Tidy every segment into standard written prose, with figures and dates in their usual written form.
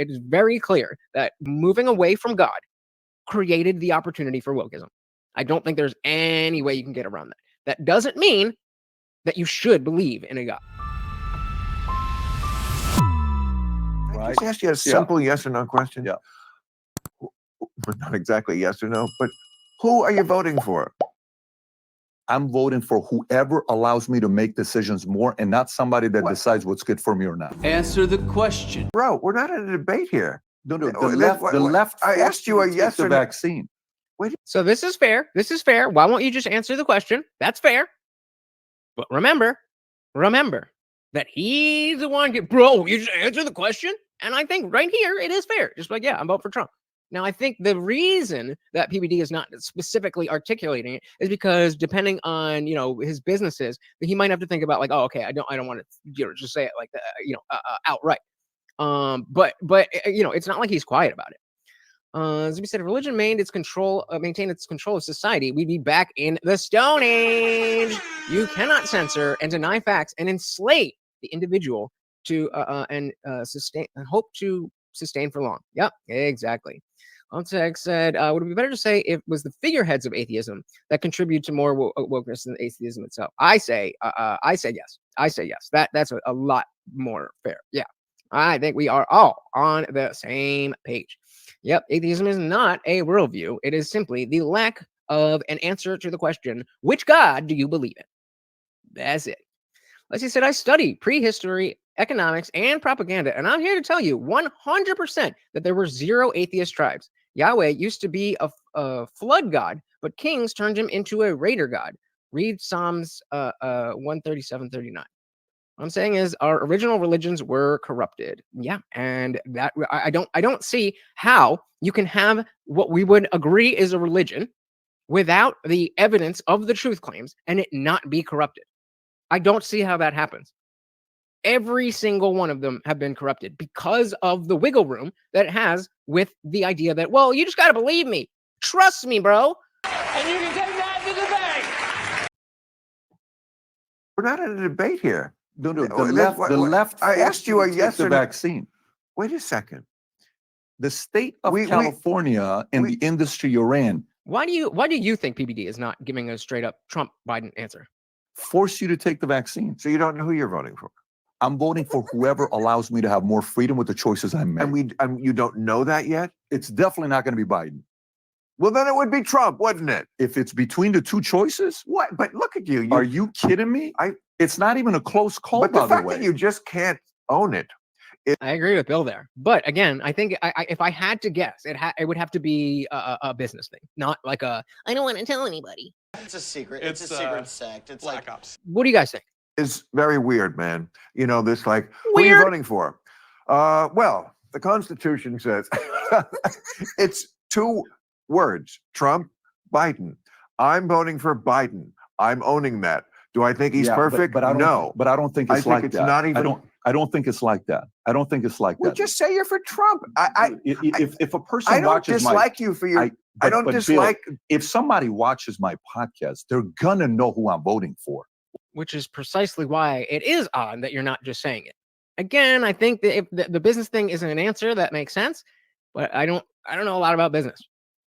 It is very clear that moving away from God created the opportunity for wokeism. I don't think there's any way you can get around that. That doesn't mean that you should believe in a God. I just asked you a simple yes or no question. Yeah. But not exactly yes or no, but who are you voting for? I'm voting for whoever allows me to make decisions more and not somebody that decides what's good for me or not. Answer the question. Bro, we're not in a debate here. No, the left I asked you a yes or the no. vaccine. So this is fair. This is fair. Why won't you just answer the question? That's fair. But remember that he's the one. Bro, you just answer the question. And I think right here it is fair. Just like, yeah, I'm voting for Trump. Now, I think the reason that PBD is not specifically articulating it is because depending on, his businesses, he might have to think about like, oh, okay, I don't want to, just say it like that, outright. But it's not like he's quiet about it. As we said, if religion maintained its control of society, we'd be back in the Stone Age. You cannot censor and deny facts and enslave the individual to sustain and hope to sustain for long. Yep, exactly. Context said, would it be better to say it was the figureheads of atheism that contribute to more wokeness than atheism itself? I say yes. I say yes. That's a lot more fair. Yeah, I think we are all on the same page. Yep, atheism is not a worldview. It is simply the lack of an answer to the question, which God do you believe in? That's it. Leslie said, I study prehistory, economics, and propaganda, and I'm here to tell you 100% that there were 0 atheist tribes. Yahweh used to be a flood god, but kings turned him into a raider god. Read Psalms 137:39. What I'm saying is our original religions were corrupted. Yeah, and that I don't see how you can have what we would agree is a religion without the evidence of the truth claims and it not be corrupted. I don't see how that happens. Every single one of them have been corrupted because of the wiggle room that it has with the idea that, well, you just got to believe me. Trust me, bro. And you can take that to the bank. We're not in a debate here. No, the left. I asked you a yes or or no. no. Vaccine. Wait a second. The state of California and the industry you're in. Why do you think PBD is not giving a straight up Trump Biden answer? Force you to take the vaccine. So you don't know who you're voting for? I'm voting for whoever allows me to have more freedom with the choices I make. And you don't know that yet? It's definitely not going to be Biden. Well, then it would be Trump, wouldn't it? If it's between the two choices? What? But look at you. Are you kidding me? It's not even a close call, but by the the fact way. that you just can't own it. I agree with Bill there. But again, I think if I had to guess, it would have to be a business thing, not like I don't want to tell anybody. It's a secret. It's a secret sect. It's Black Ops. What do you guys think? It's very weird, man. This like, who are you voting for? Well, the Constitution says it's 2 words, Trump, Biden. I'm voting for Biden. I'm owning that. Do I think he's perfect? But I don't, no. But I don't think it's like that. Not even, I don't think it's like that. I don't think it's like well, that. Just say you're for Trump. If a person I don't watches dislike you for your. I don't dislike. Bill, if somebody watches my podcast, they're gonna know who I'm voting for. Which is precisely why it is odd that you're not just saying it. Again, I think that if the business thing isn't an answer, that makes sense. But I don't know a lot about business.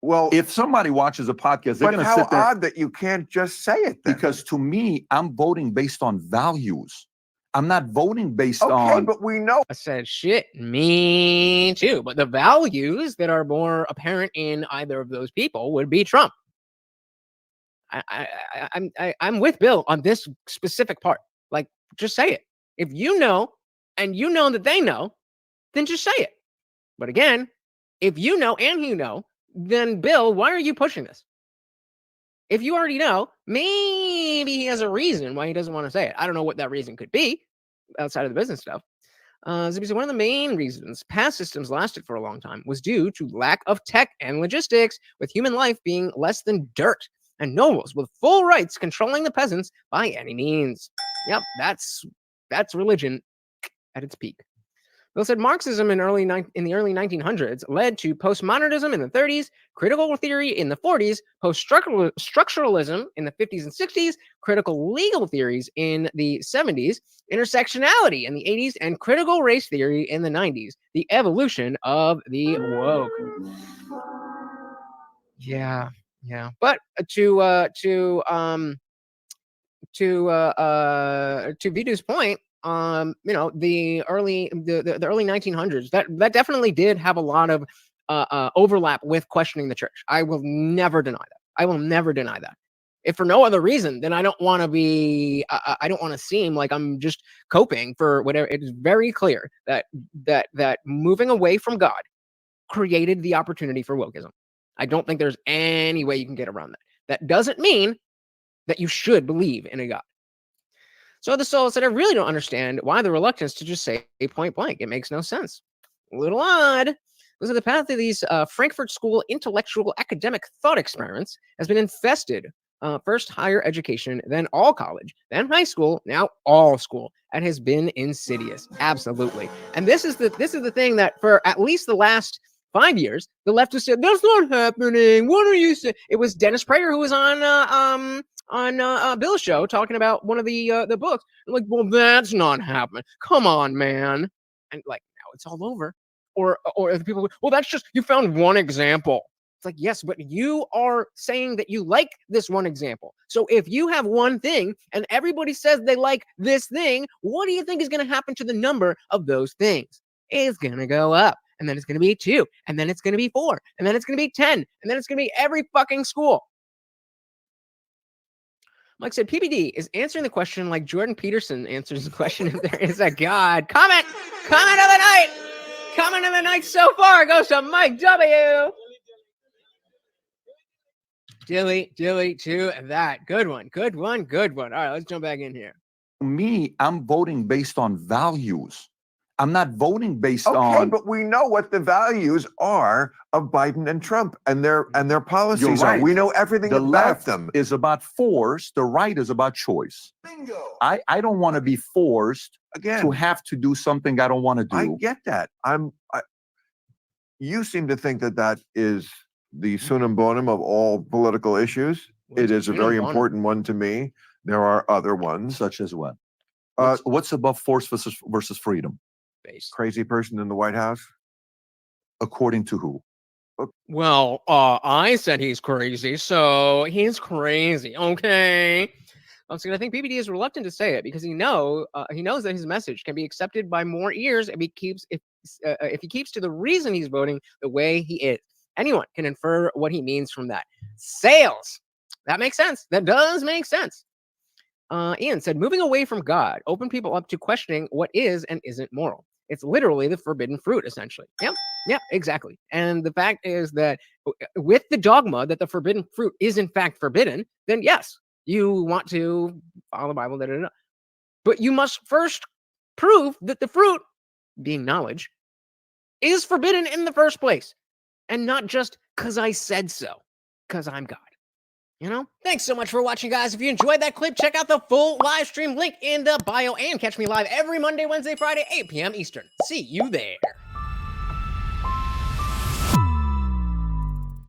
Well, if somebody watches a podcast, they're going to sit there. How odd that you can't just say it then. Because to me, I'm voting based on values. I'm not voting based on. Okay, but we know. I said, shit, me too. But the values that are more apparent in either of those people would be Trump. I'm with Bill on this specific part. Like, just say it. If you know, and you know that they know, then just say it. But again, if you know and you know, then Bill, why are you pushing this? If you already know, maybe he has a reason why he doesn't want to say it. I don't know what that reason could be outside of the business stuff. Zippy said, one of the main reasons past systems lasted for a long time was due to lack of tech and logistics, with human life being less than dirt, and nobles with full rights controlling the peasants by any means. Yep, that's religion at its peak. Bill said Marxism in the early 1900s led to postmodernism in the 30s, critical theory in the 40s, post-structuralism in the 50s and 60s, critical legal theories in the 70s, intersectionality in the 80s, and critical race theory in the 90s. The evolution of the woke. Yeah. But to Vidu's point, the early 1900s, that definitely did have a lot of overlap with questioning the church. I will never deny that. If for no other reason, then I don't want to be. I don't want to seem like I'm just coping for whatever. It is very clear that moving away from God created the opportunity for wokeism. I don't think there's any way you can get around that. That doesn't mean that you should believe in a God. So the soul said, I really don't understand why the reluctance to just say point blank. It makes no sense. A little odd. Because the path of these Frankfurt School intellectual academic thought experiments has been infested. First higher education, then all college, then high school, now all school. It has been insidious. Absolutely. And this is the thing that for at least the last 5 years, the left has said, that's not happening. What are you saying? It was Dennis Prager who was on Bill's show talking about one of the books. I'm like, well, that's not happening. Come on, man. And like, now it's all over. Or the people, well, that's just, you found one example. It's like, yes, but you are saying that you like this one example. So if you have one thing and everybody says they like this thing, what do you think is going to happen to the number of those things? It's going to go up. And then it's going to be 2. And then it's going to be 4. And then it's going to be 10. And then it's going to be every fucking school. Mike said, PBD is answering the question like Jordan Peterson answers the question if there is a God. Comment of the night. Comment of the night so far goes to Mike W. Dilly to that. Good one. All right, let's jump back in here. Me, I'm voting based on values. I'm not voting based Okay, on. but we know what the values are of Biden and Trump and their policies right. are. We know everything The about left them. is about force. The right is about choice. Bingo. I don't want to be forced Again, to have to do something I don't want to do. I get that. You seem to think that is the sunum bonum of all political issues. It is a very important one to me. There are other ones. Such as what? What's above force versus freedom? Crazy person in the White House? According to who? Well, I said he's crazy, so he's crazy. Okay. I think PBD is reluctant to say it because he knows that his message can be accepted by more ears if he keeps to the reason he's voting the way he is. Anyone can infer what he means from that. Sales. That makes sense. That does make sense. Ian said, moving away from God, open people up to questioning what is and isn't moral. It's literally the forbidden fruit, essentially. Yep, exactly. And the fact is that with the dogma that the forbidden fruit is in fact forbidden, then yes, you want to follow the Bible, but you must first prove that the fruit, being knowledge, is forbidden in the first place. And not just because I said so, because I'm God. Thanks so much for watching, guys. If you enjoyed that clip, check out the full live stream link in the bio and catch me live every Monday, Wednesday, Friday, 8 p.m. Eastern. See you there.